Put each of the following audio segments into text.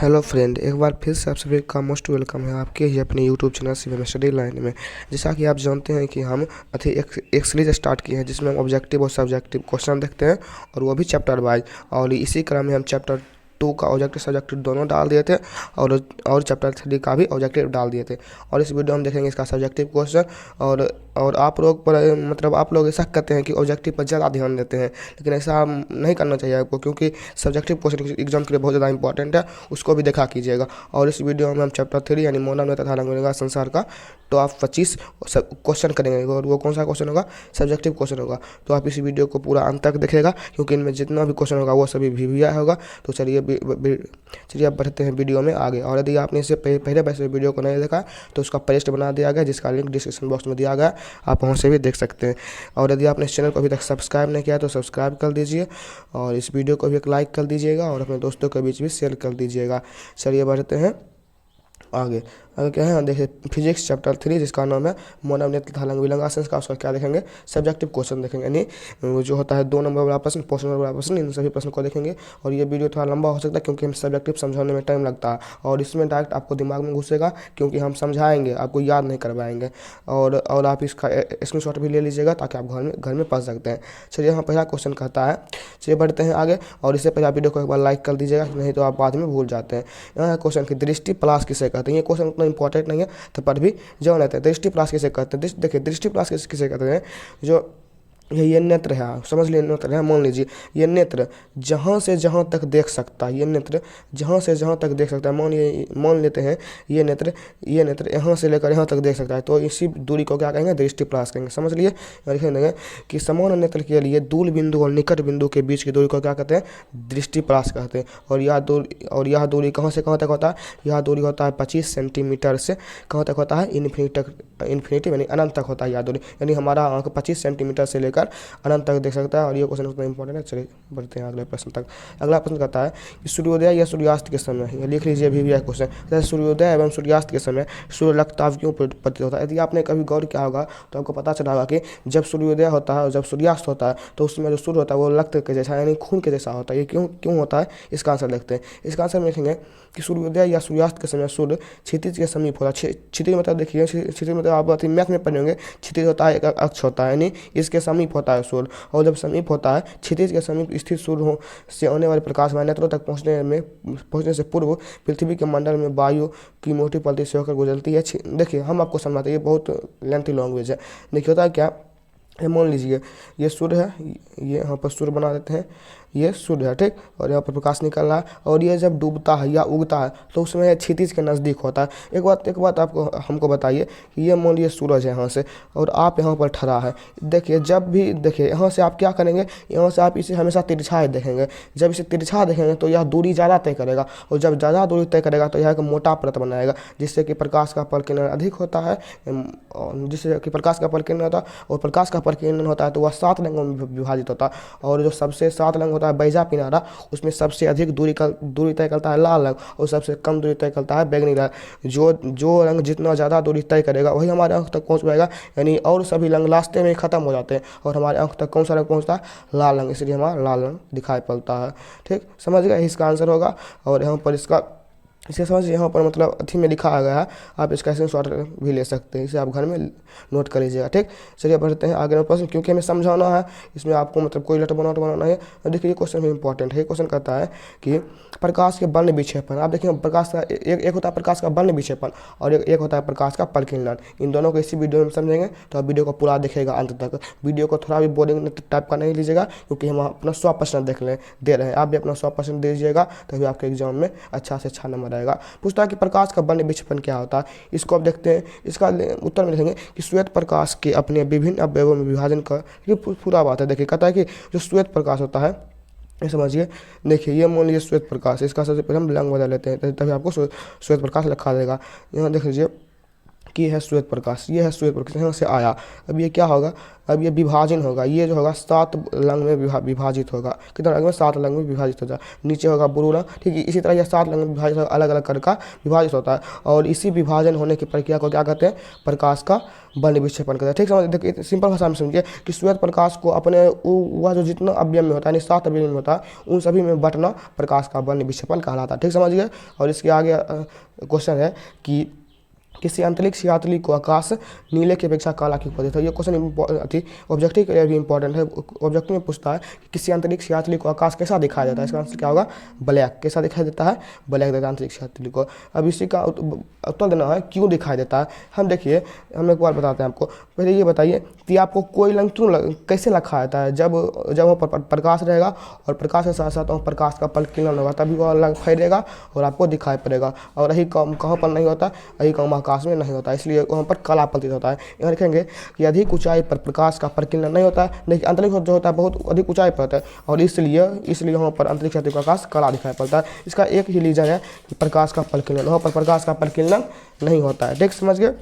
Hello friend, एक बार फिर से आप सभी का मोस्ट वेलकम है आपके ही अपने YouTube channel CBM study line में। जैसा कि आप जानते हैं कि हम एक सीरीज स्टार्ट किए हैं जिसमें हम ऑब्जेक्टिव और सब्जेक्टिव क्वेश्चन देखते हैं और वो भी चैप्टर वाइज। और इसी क्रम में हम चैप्टर 2 का ऑब्जेक्टिव सब्जेक्टिव दोनों डाल दिए थे और चैप्टर 3 का भी ऑब्जेक्टिव डाल दिए थे। और इस वीडियो में देखेंगे इसका सब्जेक्टिव क्वेश्चन। और आप लोग पर मतलब आप लोग ऐसा करते हैं कि ऑब्जेक्टिव पर ज़्यादा ध्यान देते हैं, लेकिन ऐसा नहीं करना चाहिए आपको, क्योंकि सब्जेक्टिव क्वेश्चन एग्जाम के लिए बहुत ज़्यादा इंपॉर्टेंट है। उसको भी देखा कीजिएगा। और इस वीडियो में हम चैप्टर 3 यानी मानव तथा रंग संसार का टॉप 25 क्वेश्चन करेंगे। और वो कौन सा क्वेश्चन होगा? सब्जेक्टिव क्वेश्चन होगा। तो आप इस वीडियो को पूरा अंत तक देखिएगा, क्योंकि इनमें जितना भी क्वेश्चन होगा वो सभी वीवीआई होगा। तो चलिए अब बढ़ते हैं वीडियो में आगे। और यदि आपने इससे पहले वैसे वीडियो को नहीं देखा तो उसका प्लेलिस्ट बना दिया गया, जिसका लिंक डिस्क्रिप्शन बॉक्स में दिया गया, आप वहाँ से भी देख सकते हैं। और यदि आपने इस चैनल को अभी तक सब्सक्राइब नहीं किया तो सब्सक्राइब कर दीजिए और इस वीडियो को भी एक लाइक कर दीजिएगा और अपने दोस्तों के बीच भी शेयर कर दीजिएगा। चलिए बढ़ते हैं आगे। क्या है, देखिए फिजिक्स चैप्टर 3 जिसका नाम है मानव नेत्र तथा विलंग आसन का, उसका क्या देखेंगे? सब्जेक्टिव क्वेश्चन देखेंगे, यानी जो होता है 2 नंबर वाला प्रश्न, 5 नंबर वाला प्रश्न, इन सभी प्रश्न को देखेंगे। और ये वीडियो थोड़ा लंबा हो सकता है क्योंकि हम सब्जेक्टिव समझाने में टाइम लगता है और इसमें डायरेक्ट आपको दिमाग में घुसेगा, क्योंकि हम समझाएंगे, आपको याद नहीं करवाएंगे। और आप इसका स्क्रीनशॉट भी ले लीजिएगा ताकि आप घर में पढ़ सकते हैं। चलिए यहाँ पहला क्वेश्चन कहता है, चलिए बढ़ते हैं आगे। और इससे पहले आप वीडियो को एक बार लाइक कर दीजिएगा, नहीं तो आप बाद में भूल जाते हैं। यहाँ क्वेश्चन की दृष्टि प्लास किसे कहते हैं? ये क्वेश्चन उतना इंपॉर्टेंट नहीं है तो पर भी जो रहता है, दृष्टि प्लास किसे कहते हैं? देखिए दृष्टि प्लास किसे कहते हैं? जो ये नेत्र है, समझ लीजिए नेत्र है। मान लीजिए ये नेत्र जहाँ से जहाँ तक देख सकता है, ये नेत्र जहाँ से जहाँ तक देख सकता है। मान लेते हैं ये नेत्र यहाँ से लेकर यहाँ तक देख सकता है, तो इसी दूरी को क्या कहेंगे? दृष्टि प्लास कहेंगे। समझ लिए? लिखेंगे कि समान नेत्र के लिए दूर बिंदु और निकट बिंदु के बीच की दूरी को क्या कहते हैं? दृष्टि प्लास कहते हैं। और यह दूरी कहाँ से कहाँ तक होता है? यह दूरी होता है 25 सेंटीमीटर से कहाँ तक होता है? इन्फिनिटी यानी अनंत तक होता है यह दूरी। यानी हमारा आँख 25 सेंटीमीटर से लेकर अनंत तक देख सकता है। और ये क्वेश्चन उतना इंपॉर्टेंट है। चलिए बढ़ते हैं अगले प्रश्न तक। अगला प्रश्न कहता है कि सूर्योदय या सूर्यास्त के समय, ये लिख लीजिए भी यह क्वेश्चन, जैसे सूर्योदय एवं सूर्यास्त के समय सूर्य लगताव क्यों प्रतीत होता है? यदि आपने कभी गौर किया होगा तो आपको पता चला होगा कि जब सूर्योदय होता है और जब सूर्यास्त होता है तो उसमें जो सूर्य होता है वो रक्त के जैसा यानी खून के जैसा होता है। ये क्यों होता है? इसका आंसर देखते हैं। इसका आंसर में लिखेंगे कि सूर्योदय या सूर्यास्त के समय सूर्य क्षितिज के समीप होता है। क्षितिज मतलब देखिए, क्षितिज मतलब आप मैथ में पढ़े होंगे, क्षितिज होता है एक अक्ष होता है, यानी इसके समीप होता है सूर्य। और जब समीप होता है, क्षितिज के समीप स्थित सूर्य से आने वाले प्रकाश नेत्रों तक पहुंचने से पूर्व पृथ्वी के मंडल में वायु की मोटी परत से होकर गुजरती है। देखिए हम आपको समझाते हैं, ये बहुत लेंथी लैंग्वेज है। देखिए होता है क्या, मान लीजिए ये सूर्य है, ये यहाँ पर सूर्य बना देते हैं, ये सूर्य है, ठीक। और यहाँ पर प्रकाश निकल रहा है और ये जब डूबता है या उगता है तो उसमें क्षितिज के नज़दीक होता है। एक बात आपको हमको बताइए कि ये मान लीजिए सूरज है यहाँ से और आप यहाँ पर ठहरा है। देखिए जब भी देखिए यहाँ से आप क्या करेंगे, यहाँ से आप इसे हमेशा तिरछा देखेंगे। जब इसे तिरछा देखेंगे तो यह दूरी ज़्यादा तय करेगा, और जब ज़्यादा दूरी तय करेगा तो यह एक मोटा परत बनाएगा, जिससे कि प्रकाश का परिकीर्णन अधिक होता है, जिससे कि प्रकाश का परिकीर्णन होता है। और प्रकाश का परिकीर्णन होता है तो वह 7 रंगों में विभाजित होता है। और जो सबसे 7 रंग होता है बैजा पिनारा, उसमें सबसे अधिक दूरी तय करता है लाल रंग, और सबसे कम दूरी तय करता है बैगनी रंग। जो रंग जितना ज़्यादा दूरी तय करेगा वही हमारे आँख तक पहुँच पाएगा, यानी और सभी रंग रास्ते में ख़त्म हो जाते हैं और हमारे आँख तक कौन सा रंग पहुँचता है? लाल रंग। इसलिए हमारा लाल रंग दिखाई पड़ता है, ठीक। समझ गए? इसका आंसर होगा। और यहाँ पर इसे समझिए, यहाँ पर मतलब अथी में लिखा गया है, आप इसका स्क्रीनशॉट भी ले सकते हैं, इसे आप घर में नोट कर लीजिएगा, ठीक। चलिए बढ़ते हैं आगे प्रश्न, क्योंकि हमें समझाना है, इसमें आपको मतलब कोई लेटर बनाना है। देखिए ये क्वेश्चन भी इंपॉर्टेंट है। ये क्वेश्चन कहता है कि प्रकाश के वर्ण विक्षेपण, आप देखिए प्रकाश का एक होता है प्रकाश का वर्ण विक्षेपण और एक होता है प्रकाश का परिकीर्णन। इन दोनों को इसी वीडियो में समझेंगे, तो आप वीडियो को पूरा देखिएगा अंत तक। वीडियो को थोड़ा भी बोरिंग टाइप का नहीं लीजिएगा, क्योंकि हम अपना 100% दे रहे हैं। आप भी अपना 100% दीजिएगा, तभी आपके एग्जाम में अच्छा से अच्छा नंबर आएगा। पूछता है कि प्रकाश का वर्ण विक्षेपण क्या होता है? इसको आप देखते हैं। इसका उत्तर में लिखेंगे कि श्वेत प्रकाश के अपने विभिन्न अवयवों में विभाजन का, ये पूरा बात है। देखिए कहता है कि जो श्वेत प्रकाश होता है, ये समझिए। देखिए ये मान लीजिए श्वेत प्रकाश, इसका सबसे पहले हम रंग बदल लेते हैं, तभी आपको श्वेत प्रकाश लिखा देगा। यहाँ देख लीजिए कि है श्वेत प्रकाश, ये है श्वेत प्रकाश, यहाँ से आया। अब ये क्या होगा, अब ये विभाजन होगा, ये जो होगा 7 रंग में विभाजित होगा। कितना रंग में, 7 रंग में विभाजित होता है। नीचे होगा ब्लू रंग, ठीक है। इसी तरह यह 7 रंग में विभाजित होगा, अलग अलग कलर का विभाजित होता है। और इसी विभाजन होने की प्रक्रिया को क्या कहते हैं, प्रकाश का वर्ण विक्षेपण कहते हैं। ठीक समझ, देखिए सिंपल भाषा में समझिए कि श्वेत प्रकाश को अपने वह जो जितना अवयव में होता है, यानी 7 अवयव में होता है, उन सभी में बंटना प्रकाश का वर्ण विक्षेपण कहलाता है। ठीक समझिए। और इसके आगे क्वेश्चन है कि किसी अंतरिक्ष यात्री को आकाश नीले की अपेक्षा काला क्यों प्रतीत है। ये क्वेश्चन ऑब्जेक्टिव के लिए भी इंपॉर्टेंट है। ऑब्जेक्टिव में पूछता है कि किसी अंतरिक्ष यात्री को आकाश कैसा दिखाई देता है। इसका आंसर क्या होगा, ब्लैक। कैसा दिखाई देता है, ब्लैक देता है अंतरिक्ष यात्री को। अब इसी का उत्तर देना है क्यों दिखाई देता है। हम देखिए, हम एक बार बताते हैं आपको। पहले ये बताइए कि आपको कोई रंग कैसे लिखा जाता है, जब वहाँ पर प्रकाश रहेगा और प्रकाश के साथ साथ वहाँ प्रकाश का परिकिरण होगा, तभी वह रंग फैलेगा और आपको दिखाई पड़ेगा। और यही कहाँ पर नहीं होता, यही काम आकाश में नहीं होता, इसलिए वहाँ पर काला प्रतीत होता है। यहाँ देखेंगे कि अधिक ऊंचाई पर प्रकाश का परिकिरण नहीं होता है, लेकिन अंतरिक्ष जो होता है बहुत अधिक ऊंचाई पर होता है, और इसलिए वहाँ पर अंतरिक्ष यात्री को आकाश काला दिखाई पड़ता है। इसका एक ही रीजन है कि प्रकाश का परिकिरण, वहाँ पर प्रकाश का परिकिरण नहीं होता है। ठीक समझ गए।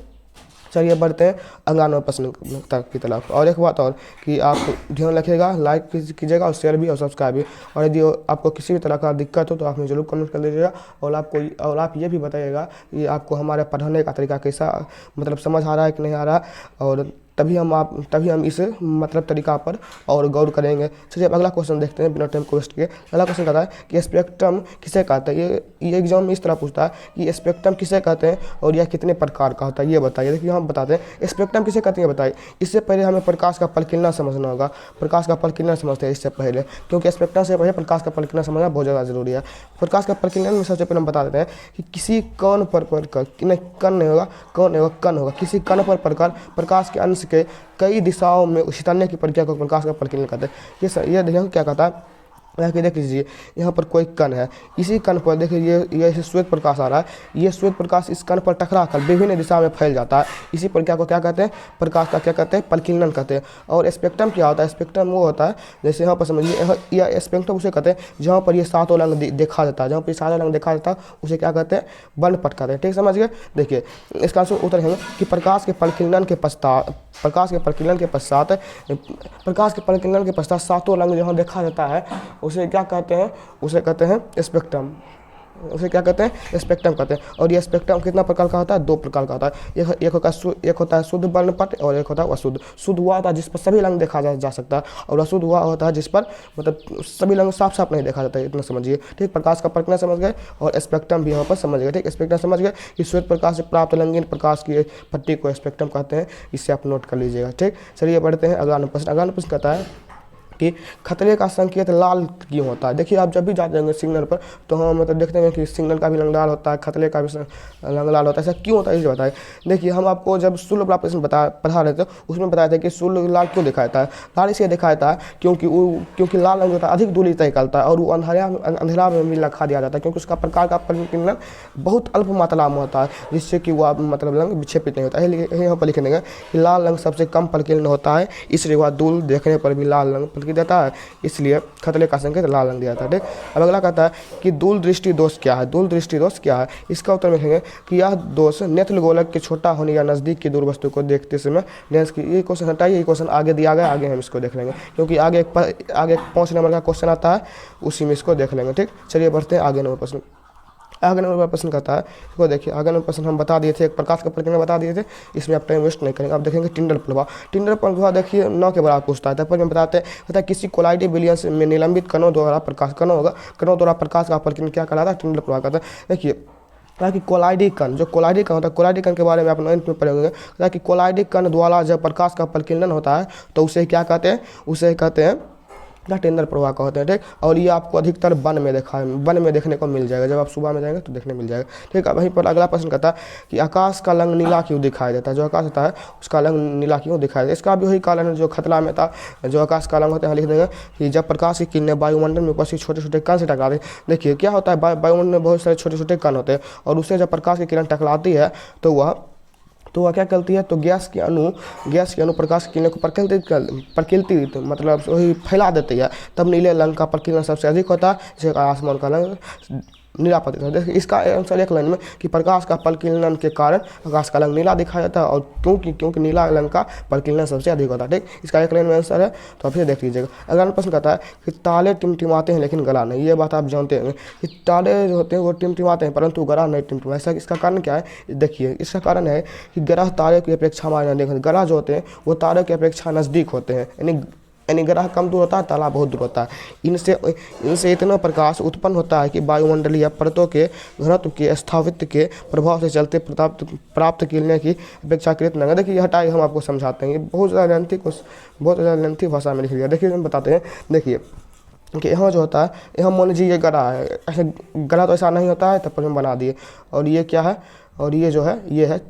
चलिए बढ़ते हैं अगला प्रश्न की तरफ। और एक बात और कि आप ध्यान रखिएगा, लाइक कीजिएगा और शेयर भी और सब्सक्राइब भी। और यदि आपको किसी भी तरह का दिक्कत हो तो आप मुझे जरूर कमेंट कर दीजिएगा। और आप ये भी बताइएगा कि आपको हमारे पढ़ाने का तरीका कैसा, मतलब समझ आ रहा है कि नहीं आ रहा, और तभी हम इस मतलब तरीका पर और गौर करेंगे। चलिए अब अगला क्वेश्चन देखते हैं बिना टाइम को वेस्ट किए। अगला क्वेश्चन कहता है कि स्पेक्ट्रम किसे कहते हैं। ये एग्जाम में इस तरह पूछता है कि स्पेक्ट्रम किसे कहते हैं और यह कितने प्रकार का होता है, ये बताइए। देखिए हम बताते हैं स्पेक्ट्रम किसे कहते हैं, बताइए। इससे पहले हमें प्रकाश का परिकिरण समझना होगा। प्रकाश का परिकिरण समझते हैं इससे पहले, क्योंकि स्पेक्ट्रम से पहले प्रकाश का परिकिरण समझना बहुत ज़्यादा जरूरी है। प्रकाश का परिकिरण में सबसे पहले हम बता देते हैं कि किसी कण पर कण नहीं होगा, कण होगा। किसी कण पर प्रकाश के अंश के कई दिशाओं में छितरने की प्रक्रिया को प्रकाश का परिकिरण कहते हैं। ये देखिए क्या कहता है, कि देख लीजिए यहाँ पर कोई कण है, इसी कण पर देखिए ये श्वेत प्रकाश आ रहा है। ये श्वेत प्रकाश इस कण पर टकरा कर विभिन्न दिशा में फैल जाता है। इसी प्रक्रिया को क्या कहते हैं, प्रकाश का क्या कहते हैं, परिकिरण कहते हैं। और स्पेक्ट्रम क्या होता है, स्पेक्ट्रम वो होता है, जैसे यहाँ पर समझिए, यह स्पेक्ट्रम उसे कहते हैं जहाँ पर ये 7 रंग देखा जाता है। जहाँ पर 7 रंग देखा जाता है उसे क्या कहते हैं, वर्णपट कहते हैं। ठीक समझ गए। देखिए इसका आंसर उत्तर है कि प्रकाश के परिकिरण के पश्चात 7 रंग जहाँ देखा जाता है उसे क्या कहते हैं, उसे कहते हैं स्पेक्ट्रम। उसे क्या कहते हैं, स्पेक्ट्रम कहते हैं। और ये स्पेक्ट्रम कितना प्रकार का होता है, 2 प्रकार का होता है। एक होता है शुद्ध वर्णपट और एक होता है अशुद्ध। शुद्ध हुआ होता है जिस पर सभी रंग देखा जा सकता है, और अशुद्ध हुआ होता है जिस पर मतलब सभी रंग साफ साफ नहीं देखा जाता है। इतना समझिए। ठीक, प्रकाश का परिकिरण समझ गए और स्पेक्ट्रम भी यहाँ पर समझ गए। ठीक, स्पेक्ट्रम समझ गए कि श्वेत प्रकाश से प्राप्त रंगीन प्रकाश की पट्टी को स्पेक्ट्रम कहते हैं। इससे आप नोट कर लीजिएगा। ठीक, चलिए बढ़ते हैं अगला प्रश्न। अगला प्रश्न कहता है कि खतरे का संकेत लाल क्यों होता है। देखिए आप जब भी जाते होंगे सिग्नल पर तो हम मतलब देखते हैं कि सिग्नल का भी रंग लाल होता है, खतरे का भी रंग लाल होता है। ऐसा क्यों होता है ये बताइए। देखिए हम आपको जब शुल्क वाला प्रश्न पढ़ा रहे थे उसमें बताया था कि शुल्क लाल क्यों दिखाता है। लाल इसलिए दिखाता है क्योंकि लाल रंग होता है अधिक दूरी तय निकलता है और वो अंधेरा में भी रखा दिया जाता है, क्योंकि उसका प्रकार का परिकिरण बहुत अल्प मात्रा में होता है, जिससे कि वो मतलब रंग विक्षेपित नहीं होता है। यहाँ पर लिख देंगे कि लाल रंग सबसे कम परिकिरण होता है, इसलिए वह दूर देखने पर भी लाल रंग देता है, इसलिए खतरे का संकेत लाल रंग दिया था। ठीक, अब अगला कहता है कि दूर दृष्टि दोष क्या है। दूर दृष्टि दोष क्या है, इसका उत्तर लिखेंगे कि यह दोष नेत्र गोलक के छोटा होने या नजदीक की दूर वस्तु को देखते समय लेंस की। ये क्वेश्चन हटाइए, ये क्वेश्चन आगे दिया गया, आगे हम इसको देख लेंगे, क्योंकि आगे 5 नंबर का क्वेश्चन आता है, उसी में इसको देख लेंगे। ठीक, चलिए बढ़ते हैं आगे नंबर प्रश्न। आगे नंबर प्रश्न कहता है, तो देखिए आगे नंबर प्रश्न हम बता दिए थे, एक प्रकाश का परिकिरण बता दिए थे, इसमें आप टाइम वेस्ट नहीं करेंगे। आप देखेंगे टिंडल प्रभाव। टिंडल प्रभाव देखिए 9 के बराबर पूछता है। तब में बताते हैं कहता है किसी कोलाइडी विलियंस में निलंबित कणों द्वारा प्रकाश का परिकिरण क्या कहलाता है, टिंडल प्रभाव कहता है। देखिए ताकि कोलाइडी कण होता है, कोलाइडी कण के बारे में आप 9th में पढ़े होंगे। ताकि कोलाइडी कण द्वारा जब प्रकाश का परिकिरण होता है तो उसे क्या कहते हैं, उसे कहते हैं टिंडल प्रवाह का होता है। ठीक, और ये आपको अधिकतर वन में देखने को मिल जाएगा। जब आप सुबह में जाएंगे तो देखने मिल जाएगा। ठीक है, वहीं पर अगला प्रश्न कहता है कि आकाश का रंग नीला क्यों दिखाई देता है। जो आकाश होता है उसका रंग नीला क्यों दिखाई देता है। इसका भी वही कारण है जो खतरा में था। जो आकाश का रंग होता है लिख देंगे कि जब प्रकाश की किरणें वायुमंडल में उपस्थित छोटे छोटे कण से टकराते हैं। देखिए क्या होता है, वायुमंडल में बहुत सारे छोटे छोटे कण होते हैं और उससे जब प्रकाश की किरण टकराती है तो वह क्या करती है, तो गैस के अणु प्रकाश की किरणों को प्रकिल्तित मतलब वही फैला देती है। तब नीले रंग का परिकिरण सबसे अधिक होता है, जिसे आसमान का रंग नीला प्रतीत होता है। देखिए इसका आंसर एक लाइन में कि प्रकाश का परिकीर्णन के कारण आकाश का रंग नीला दिखाया जाता है, और क्योंकि नीला रंग का परिकीर्णन सबसे अधिक होता है। ठीक, इसका एक लाइन में आंसर है, तो आप फिर देख लीजिएगा। अगला प्रश्न कहता है कि ताले टिमटिमाते हैं लेकिन गला नहीं। ये बात आप जानते हैं कि ताले जो होते हैं वो टिमटिमाते हैं परंतु गला नहीं टिमटिमा। ऐसा इसका कारण क्या है? देखिए इसका कारण है कि ग्रह तारे की अपेक्षा हमारे नजदीक, ग्रह जो होते हैं वो तारे की अपेक्षा नज़दीक होते हैं, यानी ग्रह कम दूर होता है, तारा बहुत दूर होता है। इनसे इतना प्रकाश उत्पन्न होता है कि वायुमंडलीय परतों के घनत्व के स्थापित के प्रभाव से चलते प्राप्त किरणें की अपेक्षाकृत नगण्य। देखिए ये हटाइए, हम आपको समझाते हैं। ये बहुत ज़्यादा लेंथी भाषा में लिख लिया। देखिए हम बताते हैं। देखिए कि यहाँ जो होता है, यहाँ मान लीजिए ये गड़ा है, ऐसे गड़ा तो ऐसा नहीं होता है, तब पर हम बना दिए। और ये क्या है? और ये जो है ये है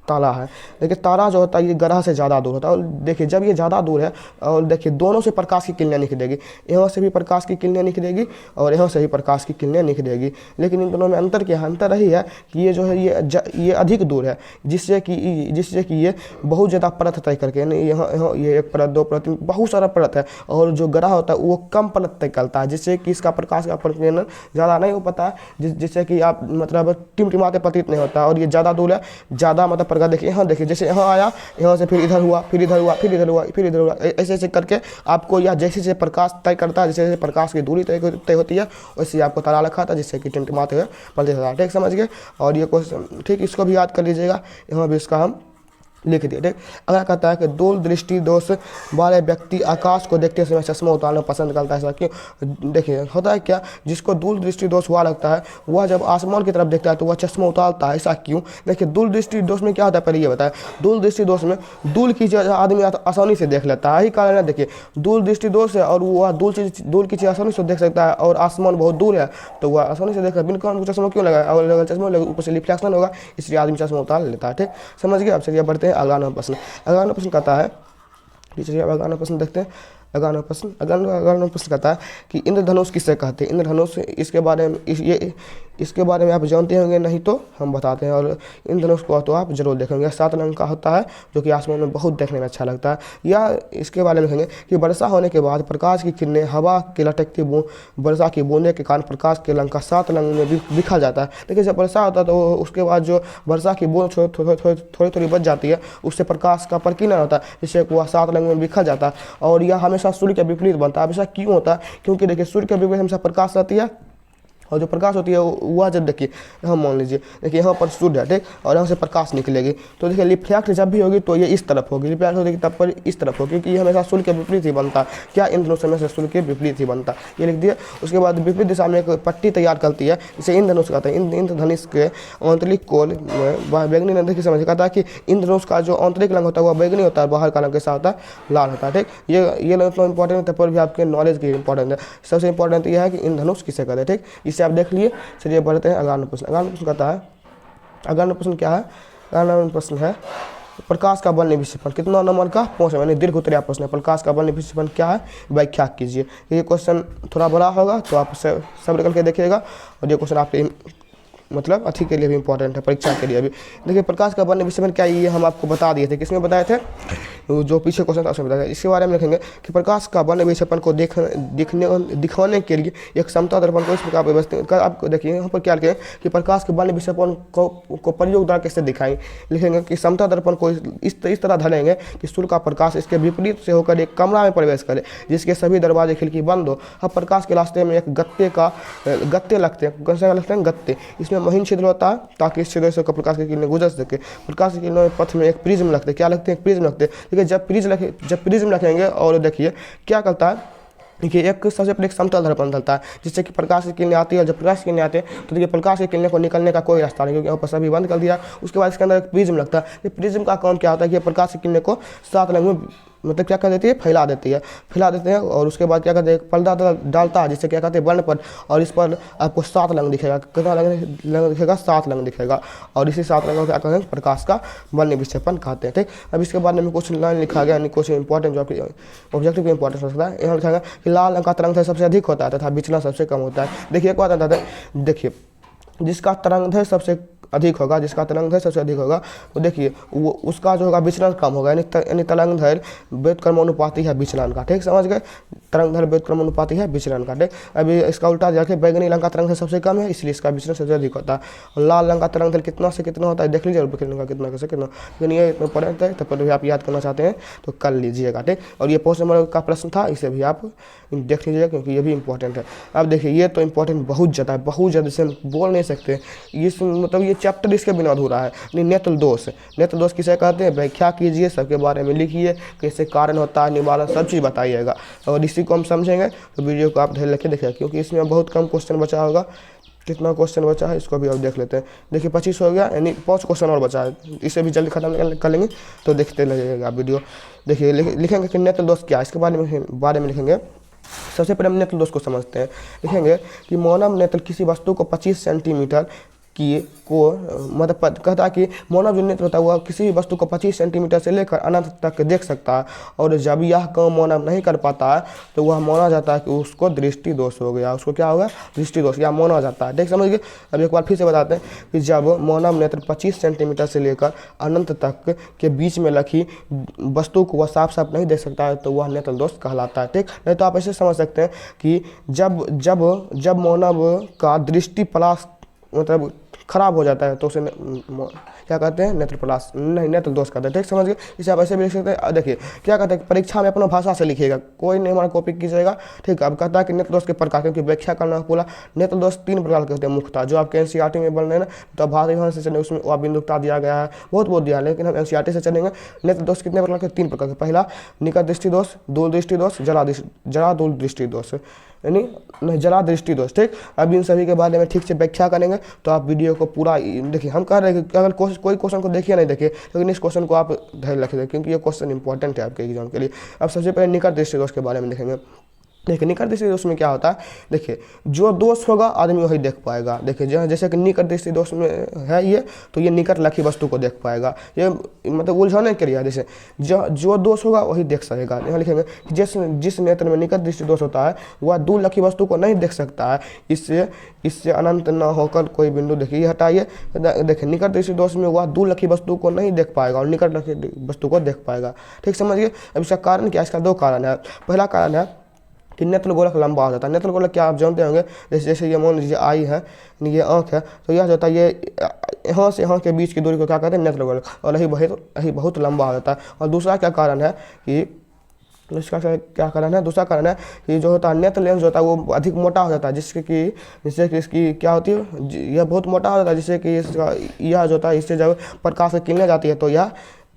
तारा है। देखिए तारा जो होता है ये ग्रह से ज़्यादा दूर होता है। और देखिए जब ये ज़्यादा दूर है, और देखिए दोनों से प्रकाश की किरणें निकलेगी, यहाँ से भी प्रकाश की किरणें निकलेगी और यहाँ से भी प्रकाश की किरणें निकलेगी। लेकिन इन दोनों में अंतर क्या है? अंतर रही है कि ये जो है ये अधिक दूर है, जिससे कि ये बहुत ज़्यादा परत तय करके, यानी यहाँ ये एक परत, दो परत, बहुत सारा परत है। और जो ग्रह होता है वो कम परत तय करता है, जिससे कि इसका प्रकाश का परिकीर्णन ज़्यादा नहीं हो पाता है, जिससे कि आप मतलब टिमटिमाते प्रतीत नहीं होता। और ये ज़्यादा दूर है, ज़्यादा मतलब देखिए यहाँ देखिए, जैसे यहाँ आया, यहाँ से फिर इधर हुआ, फिर इधर हुआ, फिर इधर हुआ, फिर इधर हुआ, ऐसे करके आपको यह जैसे प्रकाश तय करता है, जैसे प्रकाश की दूरी तय होती है, वैसे आपको तारा रखा था जिससे कि टिमटिमाते हुए प्रतीत होता है। ठीक, समझ गए? और ये क्वेश्चन ठीक, इसको भी याद कर लीजिएगा, यहाँ भी इसका हम लिख दिए। ठीक, अगर कहता है कि दूर दृष्टि दोष वाले व्यक्ति आकाश को देखते समय चश्मा उतारना पसंद करता है, ऐसा क्यों? देखिए होता है क्या, जिसको दूर दृष्टि दोष हुआ लगता है वह जब आसमान की तरफ देखता है तो वह चश्मा उतारता है, ऐसा क्यों? देखिए दूर दृष्टि दोष में क्या होता है, पहले ये बताया। दूर दृष्टि दोष में दूर की चीज़ आदमी आसानी से देख लेता है, यही कारण है। देखिए दूर दृष्टि दोष है और वह दूर की चीज़ आसानी से देख सकता है, और आसमान बहुत दूर है तो वह आसानी से देख बिना काम चश्मा क्यों लगाए, और चश्मा ऊपर से रिफ्लेक्शन होगा, इसलिए आदमी चश्मा उतार लेता है। ठीक, समझ गए? अब चलिए बढ़ते हैं अगला नंबर प्रश्न। अगला प्रश्न कहता है, चलिए अगला प्रश्न देखते हैं। अगला प्रश्न कहता है कि इंद्रधनुष किसे कहते हैं? इंद्रधनुष इसके बारे में आप जानते होंगे, नहीं तो हम बताते हैं। और इंद्रधनुष को तो आप जरूर देखेंगे। 7 रंग का होता है जो कि आसमान में बहुत देखने में अच्छा लगता है। या इसके बारे में देखेंगे कि वर्षा होने के बाद प्रकाश की किरणें हवा के लटकती वर्षा की बूंदे के कारण प्रकाश के रंग का 7 रंग में बिखर जाता है। देखिए जब वर्षा होता है तो उसके बाद जो वर्षा की बूंद थोड़ी बच जाती है, उससे प्रकाश का परिकीर्णन होता है, जिससे वह 7 रंग में बिखर जाता है। और यह हमेशा सूर्य के विपरीत बनता है। ऐसा क्यों होता है? क्योंकि देखिए सूर्य के विपरीत हमेशा प्रकाश रहती है, और जो प्रकाश होती है वह जब देखिए यहाँ मान लीजिए, देखिए यहाँ पर सूर्य है, ठीक, और यहाँ से प्रकाश निकलेगी तो देखिए रिफ्लेक्ट जब भी होगी तो ये इस तरफ होगी, रिफ्लेक्ट होगी तब पर इस तरफ होगी, क्योंकि ये हमेशा सूर्य के विपरीत ही बनता है। क्या? इंद्रधनुष हमेशा सूर्य के विपरीत ही बनता है, ये लिख दिया। उसके बाद विपरीत दिशा में एक पट्टी तैयार करती है, इसे इंद्रधनुष कहते हैं। इंद्रधनुष के आंतरिक कोल में बैगनी रंग देखिए, समझ कहता है कि इंद्रधनुष का जो आंतरिक रंग होता है वह बैगनी होता है, बाहर का रंग कैसा होता है? लाल होता है। ठीक, ये इतना इंपॉर्टेंट है, तब पर भी आपके नॉलेज की इंपॉर्टेंट है। सबसे इंपॉर्टेंट यह है कि इंद्रधनुष किसे कहते हैं। ठीक, इसे आप देख लिए। चलिए बढ़ते हैं अगला प्रश्न। अगला प्रश्न कहता है, अगला प्रश्न क्या है? अगला प्रश्न है प्रकाश का बल विक्षेपण कितना नंबर का? 5, यानी दीर्घ उत्तरीय प्रश्न है। प्रकाश का बल विक्षेपण क्या है? व्याख्या कीजिए। ये क्वेश्चन थोड़ा बड़ा होगा तो आप सब निकल के देखिएगा, और ये क्वेश्चन आपके मतलब अथी के लिए भी इंपॉर्टेंट है, परीक्षा के लिए भी। देखिए प्रकाश का बल विक्षेपण क्या है, ये हम आपको बता दिए थे। किसमें बताए थे? जो पीछे क्वेश्चन था उसमें बताया। इसके बारे में लिखेंगे कि प्रकाश का बल विक्षेपण को दिखाने के लिए एक समतल दर्पण को इस प्रकार व्यवस्थित। आपको देखिए यहाँ पर क्या लिखेंगे कि प्रकाश के बल विक्षेपण को प्रयोग द्वारा कैसे दिखाएं। लिखेंगे कि समतल दर्पण को इस तरह धरेंगे कि सूर्य का प्रकाश इसके विपरीत से होकर एक कमरा में प्रवेश करे, जिसके सभी दरवाजे खिड़की बंद हो। अब प्रकाश के रास्ते में एक गत्ते लगते हैं। कौन सा लगते हैं? गत्ते। इसमें महीन छिद्र होता है ताकि इस छिद्र से प्रकाश की किरणें गुजर सके। प्रकाश की किरणों पथ में एक प्रिज्म लगते हैं। क्या लगते हैं? प्रिज्म लगते हैं। ठीक है, जब प्रिज्म रखेंगे और देखिए क्या करता है, देखिए एक सबसे पहले एक समतल दर्पण डलता है, जिससे कि प्रकाश की किरणें आती है। और जब प्रकाश की किरणें आते हैं तो देखिए प्रकाश की किरणें को निकलने का कोई रास्ता नहीं, क्योंकि यहाँ पर सभी बंद कर दिया। उसके बाद इसके अंदर एक प्रिज्म लगता है। ये प्रिज्म का काम क्या होता है कि प्रकाश की किरणें को 7 रंग में मतलब क्या कर देती है? फैला देते हैं। और उसके बाद क्या करते हैं? पर्दा डालता है, जिससे क्या कहते हैं? वर्ण पर। और इस पर आपको 7 रंग दिखेगा। कितना रंग दिखेगा? 7 रंग दिखेगा। और इसी 7 रंगों को क्या कहते हैं? प्रकाश का बल विक्षेपण कहते हैं। ठीक, अब इसके बाद में कुछ लाइन लिखा गया, यानी कुछ इंपॉर्टेंट जो आपकी ऑब्जेक्टिव भी इंपॉर्टेंट हो सकता है। यहाँ लिखा गया कि लाल रंग का तरंग सबसे अधिक होता है तथा विचलन सबसे कम होता है। देखिए एक बात आता है, देखिए जिसका तरंग सबसे अधिक होगा, जिसका तरंग दैर्घ्य सबसे अधिक होगा, तो देखिए वो उसका जो होगा विचलन कम होगा, यानी तरंग दैर्घ्य व्युत्क्रम अनुपाती है विचलन का। ठीक, समझ गए, तरंग दैर्घ्य व्युत्क्रम अनुपाती है विचलन का। ठीक, अभी इसका उल्टा देखिए, बैगनी रंग का तरंग दैर्घ्य सबसे कम है, इसलिए इसका विचलन सबसे अधिक होता है। और लाल रंग का तरंग दैर्घ्य कितना से कितना होता है देख लीजिए, और कितना कैसे कितना, लेकिन ये इंपॉर्टेंट है, तब भी आप याद करना चाहते हैं तो कर लीजिएगा। ठीक, और ये 5 नंबर का प्रश्न था, इसे भी आप देख लीजिएगा क्योंकि ये भी इंपॉर्टेंट है। अब देखिए ये तो इंपॉर्टेंट बहुत ज़्यादा है, बहुत ज़्यादा, इसे हम बोल नहीं सकते, इस मतलब ये चैप्टर इसके बिना अधूरा है। नेत्र दोष, नेत्र दोष किसे कहते हैं, व्याख्या कीजिए, सबके बारे में लिखिए, कैसे कारण होता है, निवारण, सब चीज़ बताइएगा। और इसी को हम समझेंगे तो वीडियो को आप ध्यान रखिए देखिए, क्योंकि इसमें बहुत कम क्वेश्चन बचा होगा। कितना क्वेश्चन बचा है इसको भी आप देख लेते हैं। देखिए 25 हो गया, यानी 5 क्वेश्चन और बचा है, इसे भी जल्दी खत्म कर लेंगे, तो देखते रहिएगा वीडियो। देखिए लिखेंगे कि नेत्र दोष क्या है, इसके बारे में लिखेंगे। सबसे पहले हम नेत्र दोष को समझते हैं। लिखेंगे कि मानव नेत्र किसी वस्तु को 25 सेंटीमीटर मतलब कहता है कि मानव जो नेत्र होता है वह किसी भी वस्तु को 25 सेंटीमीटर से लेकर अनंत तक देख सकता है, और जब यह काम मानव नहीं कर पाता है तो वह माना जाता है कि उसको दृष्टि दोष हो गया। उसको क्या होगा, दृष्टि दोष, या माना जाता है। ठीक, समझ गए। अब एक बार फिर से बताते हैं कि जब मानव नेत्र 25 सेंटीमीटर से लेकर अनंत तक के बीच में रखी वस्तु को वह साफ साफ नहीं देख सकता है तो वह नेत्र दोष कहलाता है। ठीक, नहीं तो आप ऐसे समझ सकते हैं कि जब मानव का दृष्टि पलाश मतलब खराब हो जाता है तो उसे क्या कहते हैं, नेत्र पलाश, नहीं नेत्र दोष कहते हैं। ठीक, समझ गए। इसे आप ऐसे भी लिख सकते हैं। देखिए क्या कहते हैं, परीक्षा में अपना भाषा से लिखिएगा, कोई नहीं हमारा कॉपी कीजिएगा। ठीक, अब कहता है कि नेत्र दोष के प्रकार, क्योंकि व्याख्या करना बोला, नेत्र दोष 3 प्रकार के होते हैं मुख्यतः, जो आपके एनसीईआरटी में बन रहे हैं ना, तो भारत विधान से चलेंगे, उसमें वह बिंदुकता दिया गया है, बहुत दिया है, लेकिन हम एनसीईआरटी से चलेंगे। नेत्र दोष कितने प्रकार के, 3 प्रकार के। पहला निकट दृष्टि दोष, दूर दृष्टि दोष, जरा दूर दृष्टि दोष, यानी नहीं जला दृष्टि दोष। ठीक, अब इन सभी के बारे में ठीक से व्याख्या करेंगे तो आप वीडियो को पूरा देखिए। हम कह रहे हैं कि अगर कोई क्वेश्चन को देखिए नहीं देखिए, लेकिन इस क्वेश्चन को आप ध्यान रखिए क्योंकि ये क्वेश्चन इंपॉर्टेंट है आपके एग्जाम के लिए। अब सबसे पहले निकट दृष्टि दोष के बारे में देखेंगे। देखिए निकट दृष्टि दोष में क्या होता है, देखिए जो दोष होगा आदमी वही देख पाएगा। देखिए जैसे कि निकट दृष्टि दोष में है ये, तो ये निकट रखी वस्तु को देख पाएगा, ये मतलब उलझाने के लिए। जैसे जो दोष होगा वही देख सकेगा। यहाँ लिखेंगे जिस नेत्र में निकट दृष्टि दोष होता है वह दूर रखी वस्तु को नहीं देख सकता है, इससे अनंत न होकर कोई बिंदु। देखिए ये हटाइए, देखिए निकट दृष्टि दोष में वह दूर रखी वस्तु को नहीं देख पाएगा और निकट रखी वस्तु को देख पाएगा। ठीक, समझिए। अब इसका कारण क्या है, इसका 2 कारण है। पहला कारण है कि नेत्र गोलक लंबा हो जाता है। नेत्र गोलक क्या आप जानते होंगे, जैसे ये मान लीजिए आई है, ये आँख है, तो यह जो होता है ये यहाँ से यहाँ के बीच की दूरी को क्या कहते हैं, नेत्र गोलक, और यही बहुत लंबा हो जाता है। और दूसरा क्या कारण है कि इसका क्या कारण है, दूसरा कारण है कि जो होता है नेत्र लेंस जो होता है वो अधिक मोटा हो जाता है, जिससे कि इसकी क्या होती है, यह बहुत मोटा हो जाता है, जिससे कि इसका यह जो होता है इससे जब प्रकाश से किरणें जाती है तो यह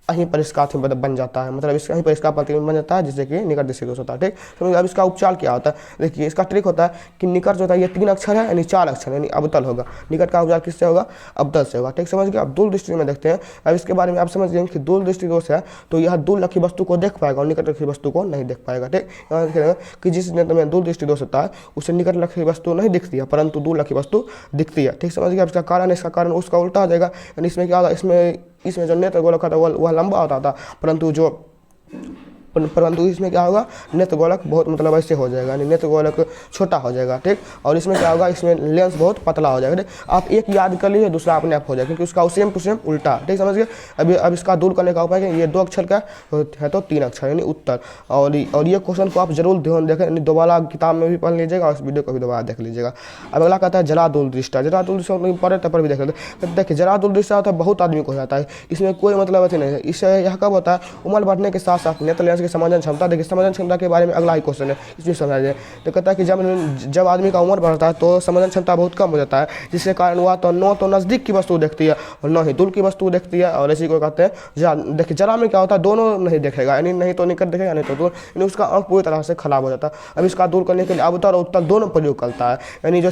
यहीं पर इसका बन जाता है, मतलब यहीं पर इसका प्रतिबिंब बन जाता है, जिससे कि निकट दृष्टि दोष होता है। ठीक, तो अब इसका उपचार क्या होता है, देखिए इसका ट्रिक होता है कि निकट जो होता है ये 3 अक्षर है, यानी 4 अक्षर, यानी अवतल होगा। निकट का उपचार किससे होगा, अवतल से होगा। ठीक, समझ गए। अब दूर दृष्टि में देखते हैं। अब इसके बारे में आप समझ गए कि दूर दृष्टि दोष है तो यह दूर रखी वस्तु को देख पाएगा और निकट रखी वस्तु को नहीं देख पाएगा। ठीक, यहाँ देखेंगे कि जिस नेत्र में दूर दृष्टि दोष होता है उसे निकट रखी वस्तु नहीं दिखती है, परंतु दूर रखी वस्तु दिखती है। ठीक, समझ गए। इसका कारण, इसका कारण उसका उल्टा हो जाएगा, यानी इसमें क्या होगा, इसमें जो नेत्र गोलक था वह लंबा होता था, परंतु इसमें क्या होगा, नेत्र गोलक बहुत मतलब ऐसे हो जाएगा, यानी नेत्र गोलक छोटा हो जाएगा। ठीक, और इसमें क्या होगा, इसमें लेंस बहुत पतला हो जाएगा। ठीक, आप एक याद कर लीजिए, दूसरा अपने आप हो जाएगा, क्योंकि उसका सेम टू सेम उल्टा। ठीक, समझ गए। अब इसका दूर करने का उपाय ये 2 अक्षर का है तो 3 अक्षर, यानी उत्तर। और ये क्वेश्चन को आप जरूर ध्यान देखें, यानी दोबारा किताब में भी पढ़ लीजिएगा और इस वीडियो को भी दोबारा देख लीजिएगा। अब अगला कहता है जरा दूर दृष्टा। जरा दूर दृष्टा पढ़े तब पर भी देख लेते हैं। देखिए जरा दूर दृष्टा होता है बहुत आदमी को हो जाता है, इसमें कोई मतलब ऐसे नहीं है। इससे यह कब होता है, उम्र बढ़ने के साथ साथ नेत्र लेंस की समाधान क्षमता। समाधान क्षमता के बारे में अगला ही क्वेश्चन है, इसमें समझ जाए। तो कहता है कि जब आदमी का उम्र बढ़ता है तो समाधान क्षमता बहुत कम हो जाता है, जिसके कारण वह तो नज़दीक की वस्तु देखती है और न ही दूर की वस्तु देखती है। और इसी को कहते हैं देखिए जरा में क्या होता है, दोनों नहीं देखेगा, यानी नहीं तो निकट देखेगा नहीं तो दूर, यानी उसका आँख पूरी तरह से खराब हो जाता है। अब इसका दूर करने के लिए अवतल और उत्तल दोनों प्रयोग करता है, यानी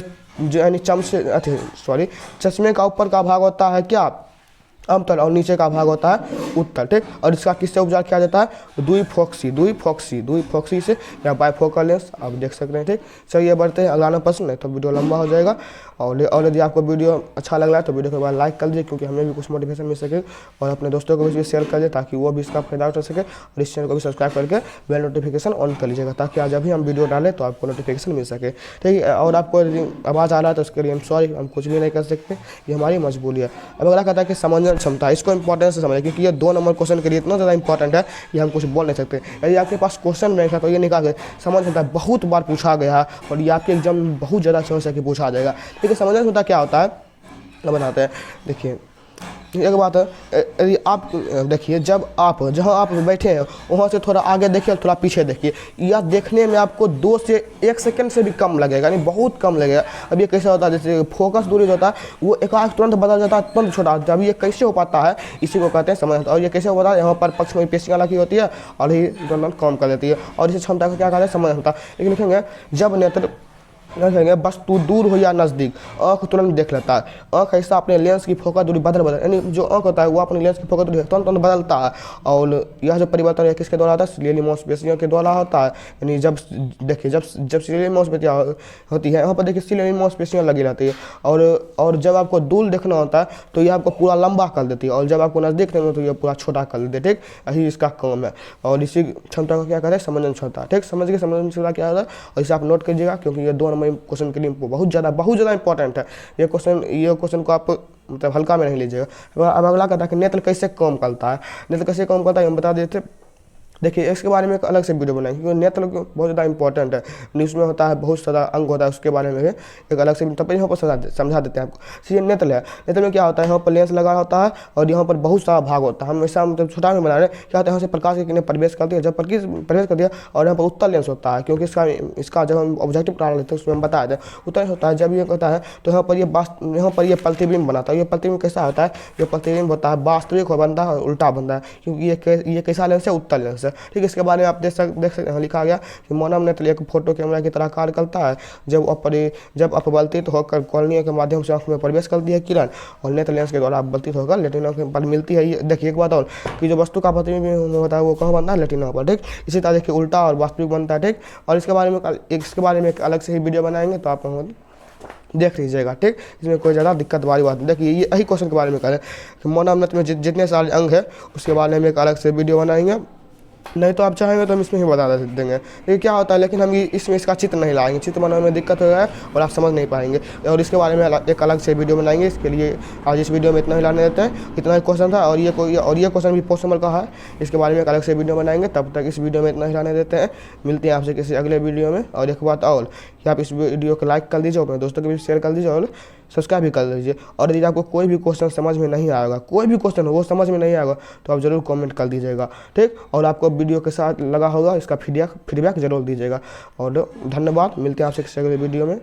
चश्मे का ऊपर का भाग होता है क्या, अमतल और नीचे का भाग होता है उत्तल, ठीक। और इसका किससे उपचार किया जाता है? द्विफॉक्सी से या बाइफोकल लेंस, आप देख सकते हैं, ठीक। चलिए बढ़ते हैं, अगला पसंद है तो वीडियो लंबा हो जाएगा। और यदि आपको वीडियो अच्छा लग रहा है तो वीडियो के बाद लाइक कर दीजिए, क्योंकि हमें भी कुछ मोटिवेशन मिल सके, और अपने दोस्तों को भी शेयर कर दीजिए ताकि वो भी इसका फायदा उठा सके। और इस चैनल को भी सब्सक्राइब करके बेल नोटिफिकेशन ऑन कर लीजिएगा, ताकि आज अभी हम वीडियो डालें तो आपको नोटिफिकेशन मिल सके, ठीक है। और आपको आवाज़ आ रहा है तो उसके लिए हम सॉरी, हम कुछ भी नहीं कर सकते, ये हमारी मजबूरी है। अब अगला कहता है कि समझने क्षमता, इसको इंपॉर्टेंस से समझें, क्योंकि ये 2 नंबर क्वेश्चन के लिए इतना ज़्यादा इंपॉर्टेंट है कि हम कुछ बोल नहीं सकते। यदि आपके पास क्वेश्चन नहीं था तो ये निकाल के समझ क्षमता बहुत बार पूछा गया है, और ये आपके एग्जाम में बहुत ज़्यादा चांस है कि पूछा जाएगा, ठीक है। समझने क्षमता क्या होता है बनाते हैं, देखिए एक बात है, यदि आप देखिए, जब आप जहाँ आप बैठे हैं वहाँ से थोड़ा आगे देखिए, थोड़ा पीछे देखिए, यह देखने में आपको 2 से 1 सेकंड से भी कम लगेगा, यानी बहुत कम लगेगा। अब ये कैसे होता है? जैसे फोकस दूरी जो होता है वो एकाएक तुरंत बदल जाता है, तुरंत छोटा। जब ये कैसे हो पाता है, इसी को कहते हैं समझ। और ये कैसे हो पाता है? यहाँ पर पक्ष में पेशियाँ लगी होती है और ये तुरंत काम कर देती है, और इस क्षमता को क्या कहते हैं? समझ क्षमता। लेकिन लिखेंगे जब नेत्र देखेंगे वस्तु दूर हो या नज़दीक, आँख तुरंत देख लेता है। आँख ऐसा अपने लेंस की फोकस दूरी बदल यानी जो आँख होता है वो अपने लेंस की फोकस दूरी तुरंत बदलता है। और यह जो परिवर्तन है किसके द्वारा होता है? सिलियरी मांसपेशियों के द्वारा होता है। यानी जब देखिए जब सिलियरी मांसपेशियाँ होती है, यहाँ पर देखिए सिलियरी मांसपेशियाँ लगी रहती है। और जब आपको दूर देखना होता है तो यह आपको पूरा लंबा कर देती है, और जब आपको नज़दीक देखना तो यह पूरा छोटा कर देती है, ठीक। यही इसका काम है। और इसी क्षमता को क्या कहते हैं? समझन क्षमता, ठीक। समझ के समझन क्षमता क्या होता है, और इसे आप नोट कीजिएगा, क्योंकि ये 2 नंबर क्वेश्चन के लिए बहुत ज़्यादा इंपॉर्टेंट है। ये क्वेश्चन को आप मतलब हल्का में नहीं लीजिएगा। अब अगला कहता है कि नेत्र कैसे काम करता है। नेत्र कैसे काम करता है हम बता देते। देखिए इसके बारे में एक अलग से वीडियो बनाएंगे, क्योंकि नेत्र बहुत ज़्यादा इंपॉर्टेंट है। उसमें होता है बहुत सारा अंग होता है, उसके बारे में भी एक अलग से तब यहाँ पर समझा देते हैं आपको। सीधे नेत्र है, नेत्र में क्या होता है? यहाँ पर लेंस लगा होता है और यहाँ पर बहुत सारा भाग होता है। हम ऐसा मतलब छोटा में बना रहे हैं, क्या होता है? यहाँ से प्रकाश की किरणें प्रवेश करती है, जब प्रवेश करती है, और यहाँ पर उत्तल लेंस होता है, क्योंकि इसका जब हम ऑब्जेक्टिव बना लेते हैं उसमें हम बताया था उत्तल लेंस होता है। जब ये होता है तो यहाँ पर ये प्रतिबिंब बनाता है। ये प्रतिबिंब कैसा होता है? ये प्रतिबिंब होता है वास्तविक बनता है और उल्टा बनता है, क्योंकि ये कैसा लेंस है? उत्तल लेंस है, ठीक। इसके बारे में आप देख सकते हैं, लिखा गया कि मानव नेत्र एक फोटो कैमरा की तरह कार्य करता है। जब अपवर्तित होकर कॉर्निया के माध्यम से आंख में प्रवेश करती है किरण, और नेत्र लेंस के द्वारा अपवर्तित होकर रेटिना पर मिलती है। ये देखिए एक बात और, कि जो वस्तु का प्रतिबिंब होता है वो कहाँ बनता है? रेटिना पर, ठीक। इसी तरह देखिए उल्टा और वास्तविक बनता है, ठीक। और इसके बारे में एक अलग से ही वीडियो बनाएंगे, तो आप देख लीजिएगा, ठीक। इसमें कोई ज़्यादा दिक्कत वाली बात नहीं। देखिए ये यही क्वेश्चन के बारे में करें कि मानव नेत्र में जितने सारे अंग है उसके बारे में एक अलग से वीडियो बनाएंगे। नहीं तो आप चाहेंगे तो हम इसमें ही बता देंगे। ये क्या होता है, लेकिन हम इसमें इसका चित्र नहीं लाएंगे, चित्र बनाने में दिक्कत हो रहा है और आप समझ नहीं पाएंगे, और इसके बारे में एक अलग से वीडियो बनाएंगे। इसके लिए आज इस वीडियो में इतना ही लाने देते हैं। इतना ही क्वेश्चन था, और ये क्वेश्चन भी पोस्ट नंबर का है। इसके बारे में एक अलग से वीडियो बनाएंगे। तब तक इस वीडियो में इतना ही लाने देते हैं। मिलते हैं आपसे किसी अगले वीडियो में। और एक बात और कि आप इस वीडियो को लाइक कर दीजिए, अपने दोस्तों को भी शेयर कर दीजिए, और सब्सक्राइब भी कर लीजिए। और यदि आपको कोई भी क्वेश्चन समझ में नहीं आएगा, कोई भी क्वेश्चन हो वो समझ में नहीं आएगा, तो आप ज़रूर कमेंट कर दीजिएगा, ठीक। और आपको वीडियो के साथ लगा होगा इसका फीडबैक ज़रूर दीजिएगा। और धन्यवाद, मिलते हैं आपसे किसी अगले वीडियो में।